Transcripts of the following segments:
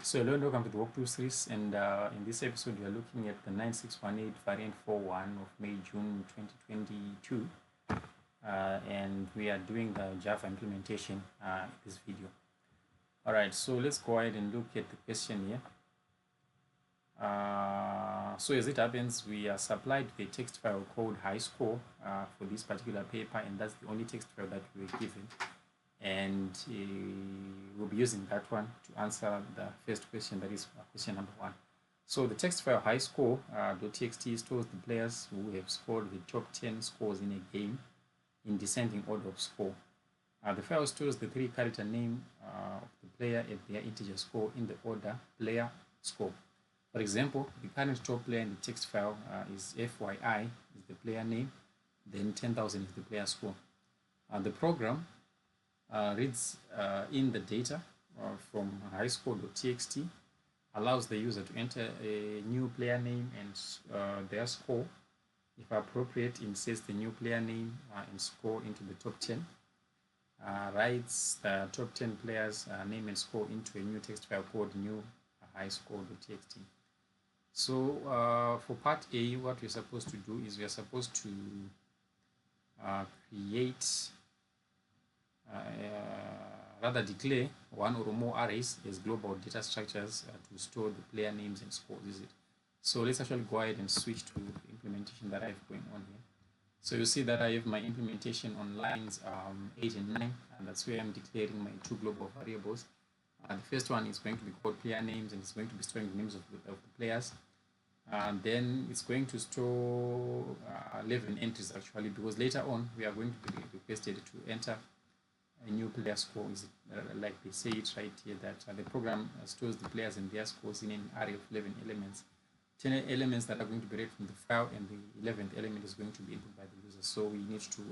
So hello and welcome to the walkthrough series, and in this episode we are looking at the 9618 variant 41 of May June 2022, and we are doing the Java implementation in this video. All right, so let's go ahead and look at the question here. So as it happens, we are supplied the text file called HighScore for this particular paper, and that's the only text file that we were given. And we'll be using that one to answer the first question, that is question number 1. So the text file highscore.txt stores the players who have scored the top 10 scores in a game in descending order of score. The file stores the 3-character name of the player at their integer score in the order player score. For example, the current top player in the text file is FYI, is the player name, then 10,000 is the player score. The program reads in the data from highscore.txt, allows the user to enter a new player name and their score. If appropriate, inserts the new player name and score into the top 10, writes the top 10 players name and score into a new text file called new highscore.txt. So for part A, what we're supposed to do is we are supposed to rather declare one or more arrays as global data structures to store the player names and scores, is it? So let's actually go ahead and switch to the implementation that I have going on here. So you see that I have my implementation on lines 8 and 9, and that's where I'm declaring my two global variables. The first one is going to be called player names, and it's going to be storing the names of the players. Then it's going to store 11 entries actually, because later on we are going to be requested to enter a new player score, like they say it right here, that the program stores the players and their scores in an array of 11 elements. 10 elements that are going to be read from the file, and the 11th element is going to be input by the user. So we need to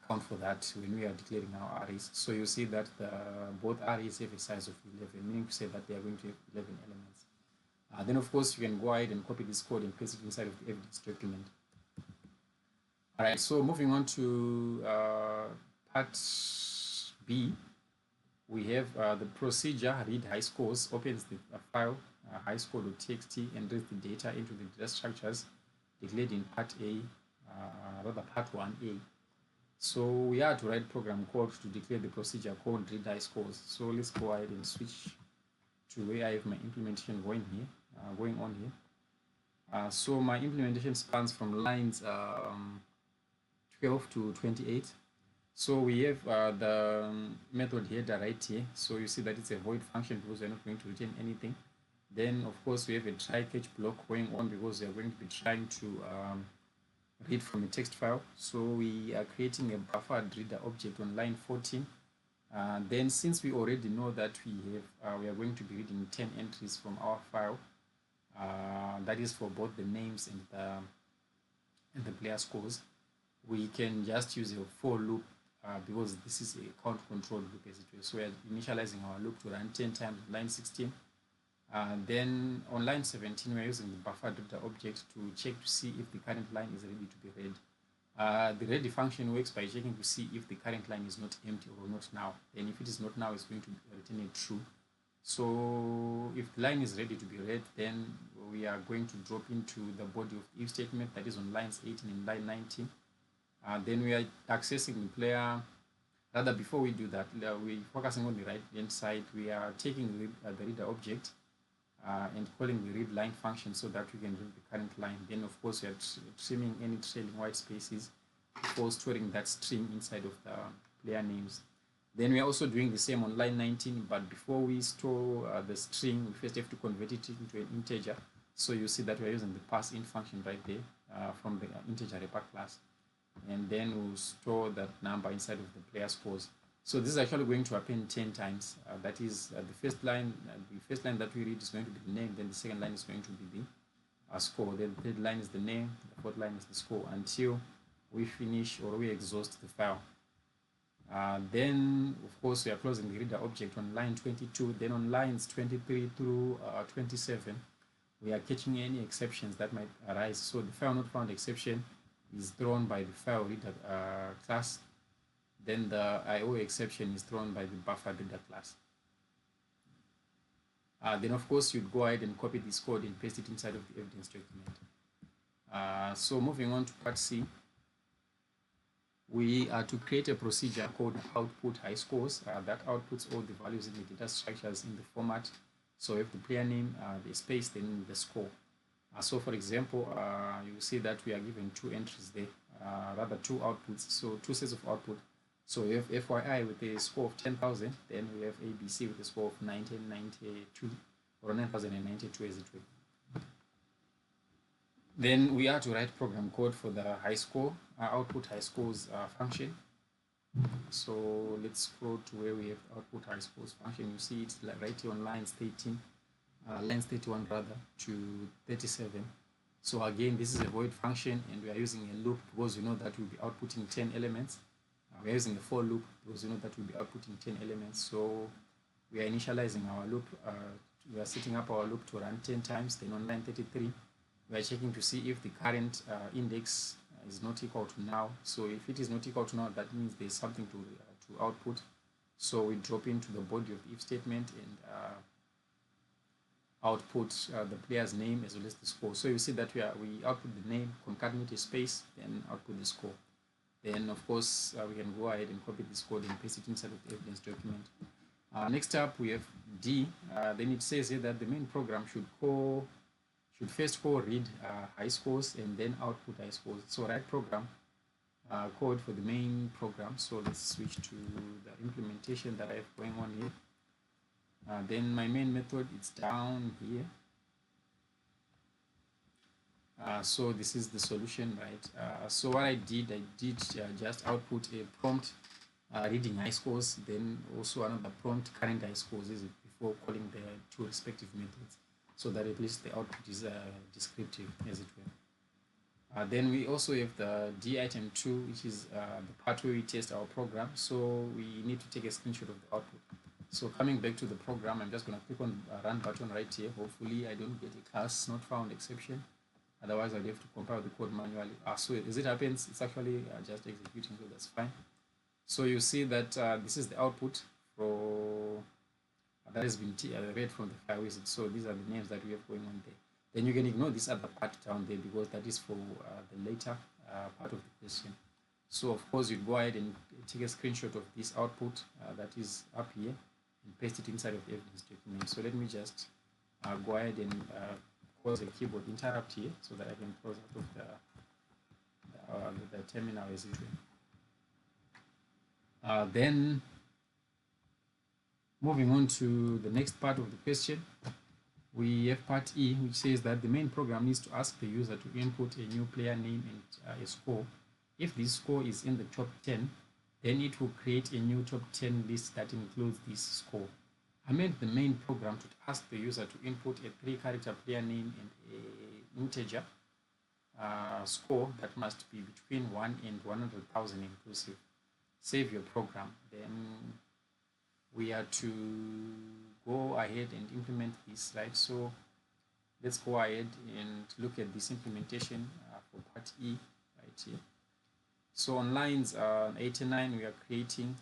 account for that when we are declaring our arrays. So you see that both arrays have a size of 11, meaning to say that they are going to have 11 elements. Then of course you can go ahead and copy this code and paste it inside of the evidence document. All right, so moving on to part B, we have the procedure read high scores, opens the file highscore.txt and reads the data into the data structures declared in part A, rather part 1A. So we are to write program code to declare the procedure called read high scores. So let's go ahead and switch to where I have my implementation going on here. So my implementation spans from lines 12 to 28. So we have the method header right here. So you see that it's a void function because we're not going to return anything. Then of course we have a try catch block going on because we are going to be trying to read from a text file. So we are creating a buffered reader object on line 14. Then since we already know that we are going to be reading 10 entries from our file, that is for both the names and the player scores, we can just use a for loop because this is a count control loop as it were. So we are initializing our loop to run 10 times on line 16. Then on line 17 we are using the buffered reader object to check to see if the current line is ready to be read. The ready function works by checking to see if the current line is not empty or not now. And if it is not now, it's going to return a true. So if the line is ready to be read, then we are going to drop into the body of the if statement that is on lines 18 and line 19. Then we are accessing the player. Rather, before we do that, we're focusing on the right hand side. We are taking the reader object and calling the read line function so that we can read the current line. Then of course we are trimming any trailing white spaces before storing that string inside of the player names. Then we are also doing the same on line 19, but before we store the string, we first have to convert it into an integer. So you see that we are using the parseInt function right there from the integer wrapper class, and then we'll store that number inside of the player scores. So this is actually going to happen 10 times. That is the first line that we read is going to be the name, then the second line is going to be the score, then the third line is the name, the fourth line is the score, until we finish or we exhaust the file. Then of course we are closing the reader object on line 22. Then on lines 23 through 27 we are catching any exceptions that might arise. So the file not found exception is thrown by the file reader class. Then the IO exception is thrown by the buffer reader class. Then of course you'd go ahead and copy this code and paste it inside of the evidence document. So moving on to part C, we are to create a procedure called output high scores that outputs all the values in the data structures in the format. So if the player name, the space, then the score. So for example, you see that we are given two entries there, rather two outputs, so two sets of output. So we have FYI with a score of 10,000, then we have ABC with a score of 1992 or 9,092 as it were. Then we are to write program code for the high score, output high scores function. So let's scroll to where we have output high scores function. You see it's right here on lines 13, lines 31 rather to 37. So again, this is a void function and we are using a loop because you know that we'll be outputting 10 elements. We're using a for loop because you know that we'll be outputting 10 elements. So we are initializing our loop. We are setting up our loop to run 10 times. Then on line 33, we are checking to see if the current index is not equal to now. So if it is not equal to now, that means there's something to output. So we drop into the body of the if statement and output the player's name as well as the score. So you see that we output the name, concatenate a space, then output the score. Then of course we can go ahead and copy this code and paste it inside of the evidence document. Next up we have D. Then it says here that the main program should first call read high scores and then output high scores. So write program code for the main program. So let's switch to the implementation that I have going on here. Then my main method is down here. So this is the solution, right? So what I did just output a prompt reading high scores, then also another prompt current high scores before calling the two respective methods, so that at least the output is descriptive, as it were. Then we also have the D item 2, which is the part where we test our program. So we need to take a screenshot of the output. So coming back to the program, I'm just going to click on run button right here. Hopefully I don't get a class not found exception. Otherwise I'll have to compile the code manually. So as it happens, it's actually just executing, so that's fine. So you see that this is the output for that has been read from the file wizard. So these are the names that we have going on there. Then you can ignore this other part down there because that is for the later part of the question. So of course you go ahead and take a screenshot of this output that is up here and paste it inside of the evidence document. So let me just go ahead and cause a keyboard interrupt here so that I can close out of the terminal as usual. Then moving on to the next part of the question, we have part E, which says that the main program needs to ask the user to input a new player name and a score. If this score is in the top 10, then it will create a new top 10 list that includes this score. I meant the main program to ask the user to input a 3-character player name and an integer score that must be between 1 and 100,000 inclusive. Save your program. Then we are to go ahead and implement this, right? So let's go ahead and look at this implementation for part E right here. So on lines 89, we are creating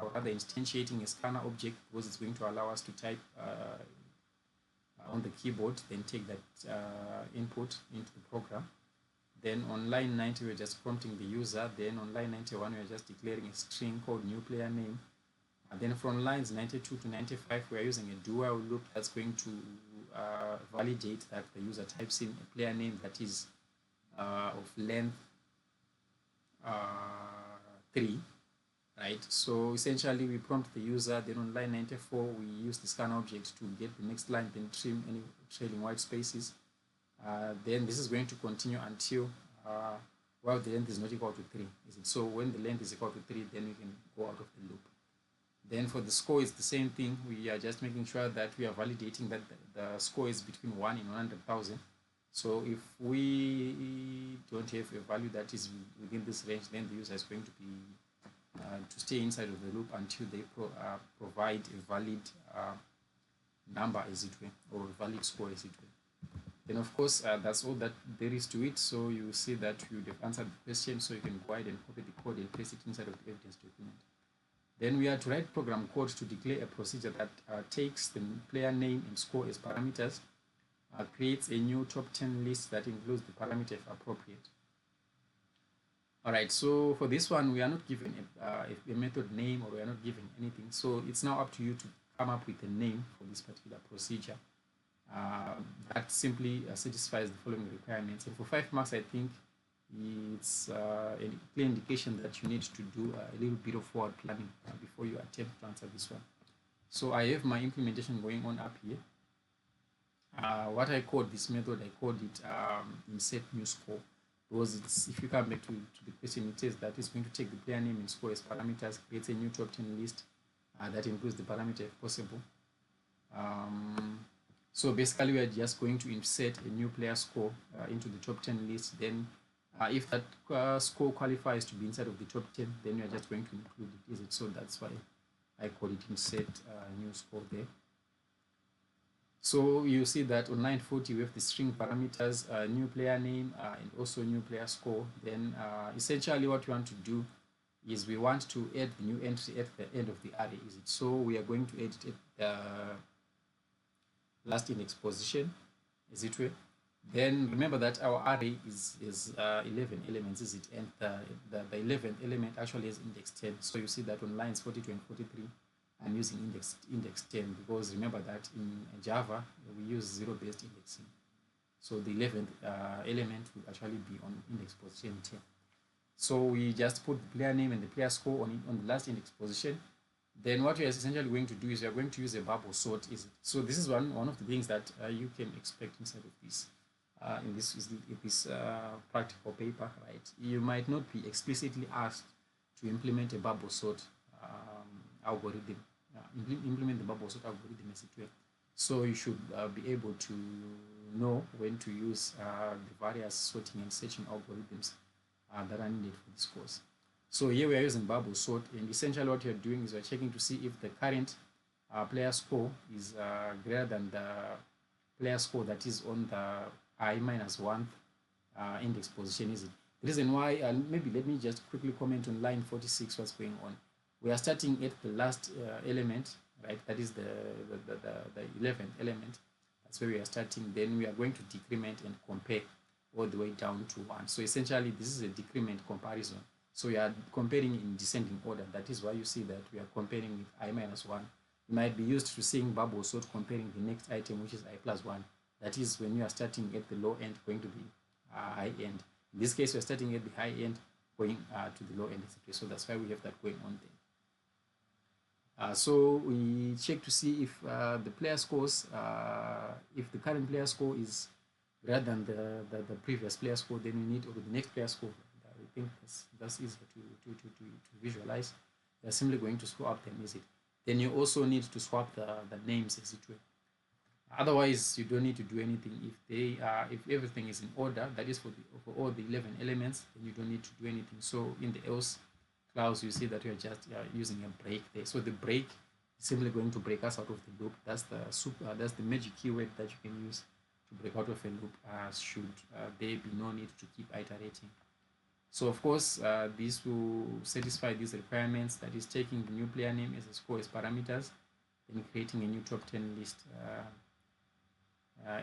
or rather instantiating a scanner object because it's going to allow us to type on the keyboard, then take that input into the program. Then on line 90, we're just prompting the user. Then on line 91, we're just declaring a string called new player name. And then from lines 92 to 95, we're using a do while loop that's going to validate that the user types in a player name that is of length 3, right? So essentially we prompt the user. Then on line 94, we use the scan object to get the next line, then trim any trailing white spaces. Then this is going to continue until while the length is not equal to 3. Is it? So when the length is equal to 3, then we can go out of the loop. Then for the score, it's the same thing. We are just making sure that we are validating that the score is between 1 and 100,000. So if we don't have a value that is within this range, then the user is going to be to stay inside of the loop until they provide a valid number, as it were, or a valid score, as it were. Then of course that's all that there is to it. So you see that you have answered the question, so you can go ahead and copy the code and paste it inside of the evidence document. Then we are to write program code to declare a procedure that takes the player name and score as parameters, creates a new top 10 list that includes the parameter if appropriate. All right, so for this one, we are not given a method name, or we are not given anything. So it's now up to you to come up with a name for this particular procedure that simply satisfies the following requirements. And for 5 marks, I think it's a clear indication that you need to do a little bit of forward planning before you attempt to answer this one. So I have my implementation going on up here. What I called this method, I called it insert new score, because it's, if you come back to the question, it says that it's going to take the player name and score as parameters, create a new top 10 list that includes the parameter if possible. So basically we are just going to insert a new player score into the top 10 list. Then if that score qualifies to be inside of the top 10, then we are just going to include it, is it? So that's why I call it insert new score there. So you see that on line 40 we have the string parameters, new player name, and also new player score. Then essentially what we want to do is we want to add the new entry at the end of the array, is it? So we are going to add it at the last index position, is it way? Then remember that our array is 11 elements, is it? And the 11th element actually is index 10. So you see that on lines 42 and 43, I'm using index 10, because remember that in Java we use zero-based indexing. So the 11th element will actually be on index position 10. So we just put the player name and the player score on the last index position. Then what we are essentially going to do is we are going to use a bubble sort, is it? So this is one of the things that you can expect inside of this in this practical paper, right? You might not be explicitly asked to implement a bubble sort algorithm, implement the bubble sort algorithm as it were. So you should be able to know when to use the various sorting and searching algorithms that are needed for this course. So here we are using bubble sort, and essentially what you're doing is we're checking to see if the current player score is greater than the player score that is on the I-1 index position, is it? The reason why, maybe let me just quickly comment on line 46, what's going on. We are starting at the last element, right? That is the 11th element. That's where we are starting. Then we are going to decrement and compare all the way down to 1. So essentially, this is a decrement comparison. So we are comparing in descending order. That is why you see that we are comparing with I-1. You might be used to seeing bubble sort comparing the next item, which is I+1. That is when you are starting at the low end going to the high end. In this case, we are starting at the high end going to the low end, etc. So that's why we have that going on there. So we check to see if the player scores, if the current player score is greater than the previous player score, then we need, or the next player score. I think that's easier to visualize. You're simply going to swap them, is it? Then you also need to swap the names, as it were. Otherwise, you don't need to do anything. If everything is in order, that is for all the 11 elements, then you don't need to do anything. So in the else clause, you see that you're just using a break there. So the break is simply going to break us out of the loop. That's the magic keyword that you can use to break out of a loop. Should there be no need to keep iterating. So of course, this will satisfy these requirements. That is taking the new player name as a score as parameters, and creating a new top 10 list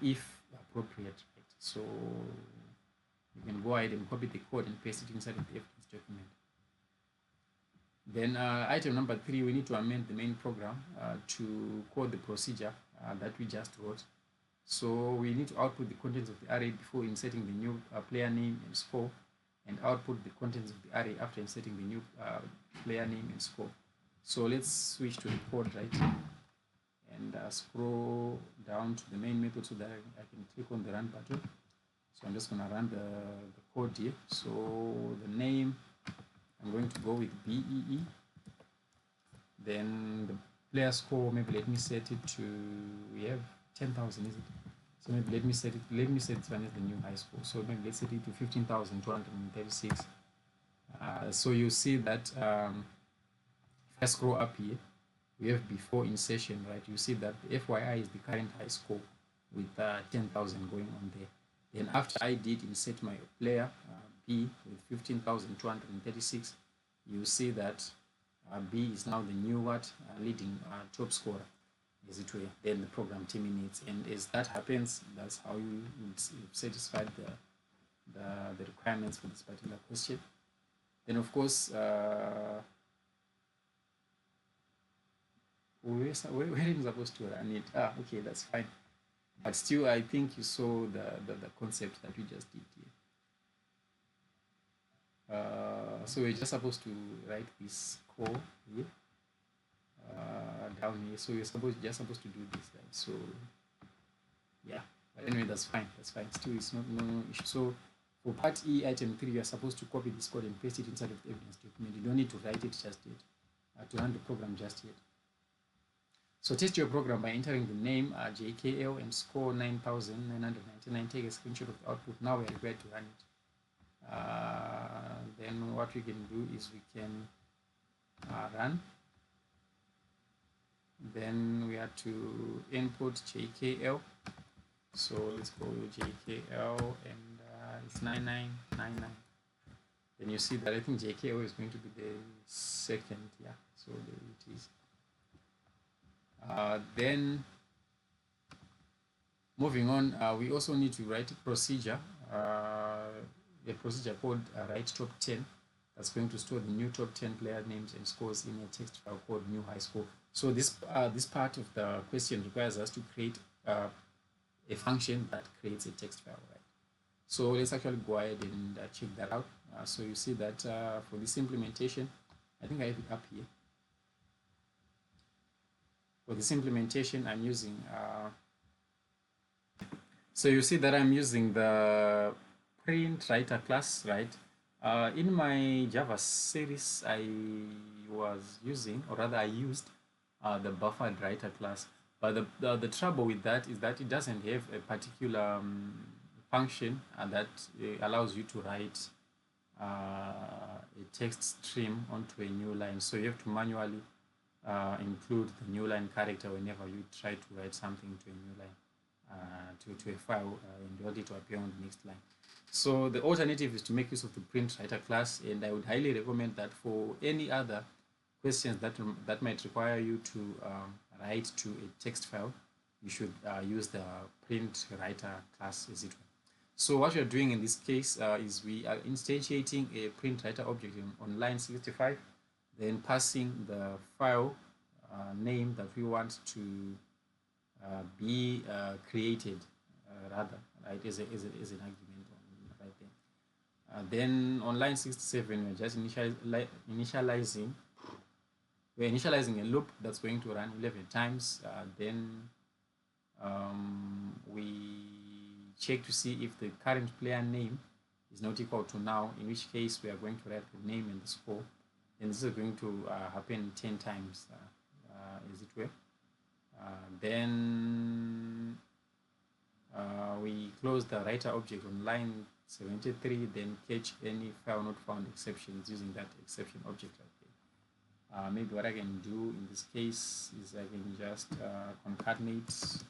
if appropriate. Right? So you can go ahead and copy the code and paste it inside of the evidence document. Then item number 3, we need to amend the main program to code the procedure that we just wrote. So we need to output the contents of the array before inserting the new player name and score, and output the contents of the array after inserting the new player name and score. So let's switch to the code right here and scroll down to the main method so that I can click on the run button. So I'm just going to run the code here. So the name, I'm going to go with BEE. Then the player score, maybe let me set it to, we have 10,000, is it? So maybe let me set this one as the new high score. So maybe let's set it to 15,236. So you see that if I scroll up here, we have before insertion, right? You see that the FYI is the current high score with 10,000 going on there. Then after I did insert my player B with 15,236, you see that B is now the new what leading top scorer, as it were. Then the program terminates, and as that happens, that's how you've satisfied the requirements for this particular question. Then of course, where am I supposed to run it? Okay, that's fine. But still, I think you saw the concept that we just did here. So we're just supposed to write this call here down here. So you're just supposed to do this, right? So yeah, but anyway, that's fine. That's fine. Still, it's no issue. So for part E, item 3, you're supposed to copy this code and paste it inside of the evidence document. You don't need to write it just yet, to run the program just yet. So test your program by entering the name JKL and score 9,999. Take a screenshot of the output. Now we're required to run it. Then what we can do is we can run. Then we have to input JKL. So let's go JKL and it's 9999. Then you see that I think JKL is going to be the second. Yeah, so there it is. Then moving on, we also need to write a procedure, called write top 10. That's going to store the new top 10 player names and scores in a text file called new high score. So this part of the question requires us to create a function that creates a text file, right? So let's actually go ahead and check that out. So you see that for this implementation, I think I have it up here. For this implementation, I'm using, so you see that I'm using the print writer class, right? In my Java series, I was using, or rather I used the buffered writer class. But the trouble with that is that it doesn't have a particular function that allows you to write a text stream onto a new line. So you have to manually include the new line character whenever you try to write something to a new line, to a file, and you want it to appear on the next line. So the alternative is to make use of the print writer class, and I would highly recommend that for any other questions that might require you to write to a text file, you should use the print writer class, as it were. So what we are doing in this case is we are instantiating a print writer object on line 65, then passing the file name that we want to be created, rather, right, as an argument right there. Then on line 67, we're just initializing a loop that's going to run 11 times. Then we check to see if the current player name is not equal to now, in which case we are going to write the name and the score. And this is going to happen 10 times, as it were. Then we close the writer object on line 73, then catch any file not found exceptions using that exception object right there. Maybe what I can do in this case is I can just concatenate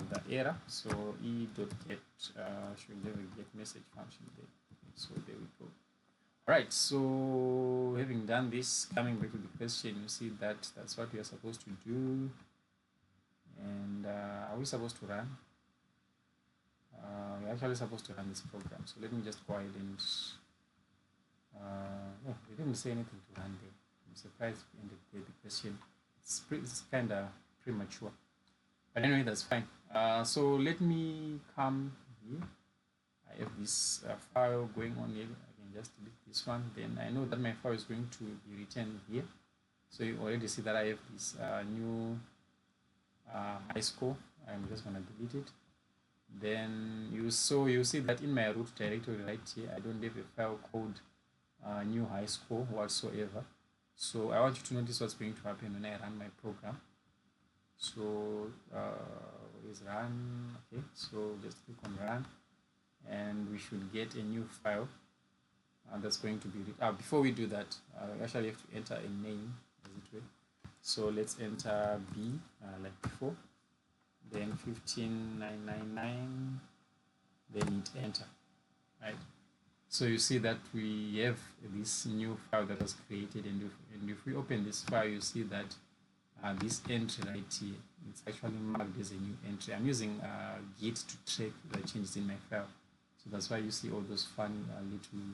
the error. So e.get should have a get message function there. So there we go. Right, so having done this, coming back to the question, you see that that's what we are supposed to do. And are we supposed to run? We're actually supposed to run this program. So let me just go ahead and, no, they didn't say anything to run there. I'm surprised we ended the question. It's kind of premature. But anyway, that's fine. So let me come here. I have this file going on here. Just delete this one. Then I know that my file is going to be returned here. So you already see that I have this new high score. I'm just going to delete it. Then you see that in my root directory right here, I don't have a file called new high score whatsoever. So I want you to notice what's going to happen when I run my program. So is run. Okay, so just click on run, and we should get a new file. That's going to be before we do that, we actually have to enter a name, as it were. So let's enter B like before, then 15999, then hit enter, right? So you see that we have this new file that was created, and if we open this file, you see that this entry right here, it's actually marked as a new entry. I'm using Git to track the changes in my file. So that's why you see all those fun little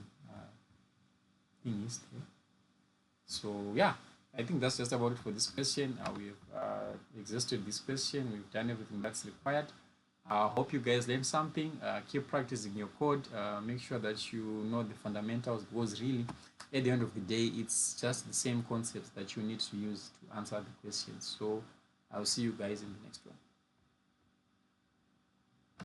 thingies there. So yeah, I think that's just about it for this question. We have exhausted this question. We've done everything that's required. I hope you guys learned something. Keep practicing your code. Make sure that you know the fundamentals, because really, at the end of the day, it's just the same concepts that you need to use to answer the questions. So I'll see you guys in the next one.